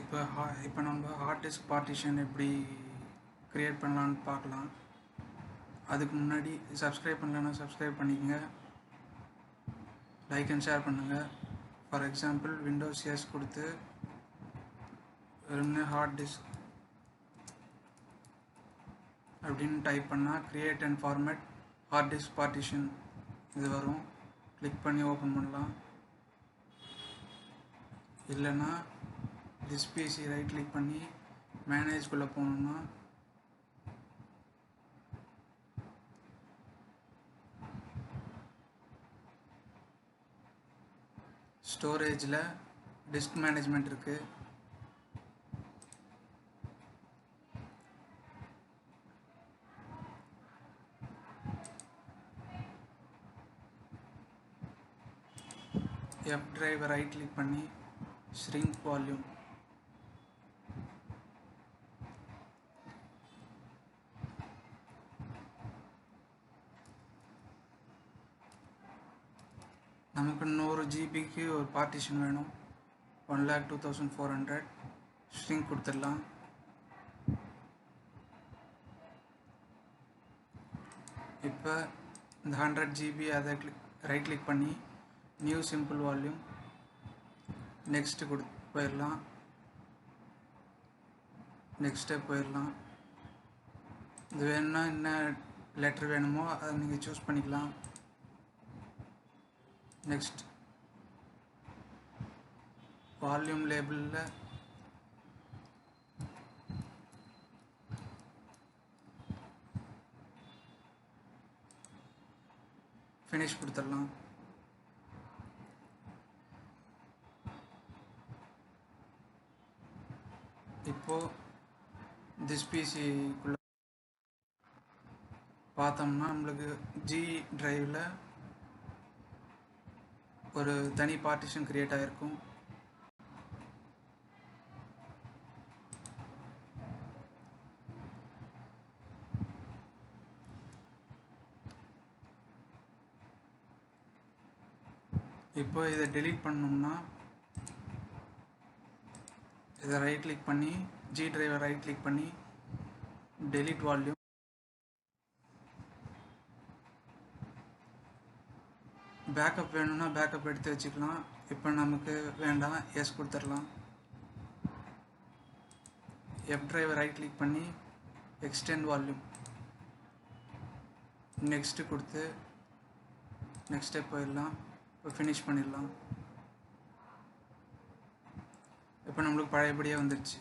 இப்போ நம்ம hard disk partition எப்படி க்ரியேட் பண்ணலான்னு பார்க்கலாம். அதுக்கு முன்னாடி சப்ஸ்கிரைப் பண்ணலன்னா சப்ஸ்கிரைப் பண்ணிக்கங்க, லைக் அண்ட் ஷேர் பண்ணுங்கள். ஃபார் எக்ஸாம்பிள் விண்டோஸ் எஸ் கொடுத்து வெறும்னே ஹார்ட் டிஸ்க் அப்படின்னு டைப் பண்ணால் create and format hard disk partition இது வரும். கிளிக் பண்ணி ஓப்பன் பண்ணலாம். இல்லைன்னா திஸ் பிசி ரைட் கிளிக் பண்ணி மேனேஜ்குள்ளே போகணுன்னா ஸ்டோரேஜில் டிஸ்க் மேனேஜ்மெண்ட் இருக்குது. எஃப் டிரைவை ரைட் கிளிக் பண்ணி ஷ்ரிங்க் வால்யூம் நமக்கு 100 ஜிபிக்கு ஒரு பார்ட்டிஷன் வேணும். 1,02,400 ஷ்ரிங்க் கொடுத்துடலாம். இப்போ இந்த 100 ஜிபி அதை ரைட் கிளிக் பண்ணி நியூ சிம்பிள் வால்யூம் நெக்ஸ்ட்டு போயிடலாம். நெக்ஸ்ட்டே போயிடலாம். இது வேணும்னா என்ன லெட்டர் வேணுமோ அதை நீங்கள் சூஸ் பண்ணிக்கலாம். நெக்ஸ்ட் வால்யூம் லேபிளில் ஃபினிஷ் கொடுத்துடலாம். இப்போது திஸ் பிசிக்குள்ளே பார்த்தோம்னா நம்மளுக்கு ஜி டிரைவில் ஒரு தனி பார்ட்டிஷன் கிரியேட் ஆகிருக்கும். இப்போ இதை டெலீட் பண்ணோம்னா இதை ரைட் கிளிக் பண்ணி ஜி டிரைவை ரைட் கிளிக் பண்ணி டெலீட் வால்யூம், பேக்கப் வேணும்னா பேக்கப் எடுத்து வச்சுக்கலாம். இப்போ நமக்கு வேண்டாம், எஸ் கொடுத்துடலாம். எஃப் டிரைவை ரைட் கிளிக் பண்ணி எக்ஸ்டெண்ட் வால்யூம் நெக்ஸ்ட்டு கொடுத்து நெக்ஸ்ட் ஸ்டெப் போயிடலாம். இப்போ ஃபினிஷ் பண்ணிடலாம். இப்போ நம்மளுக்கு பழையபடியாக வந்துடுச்சு.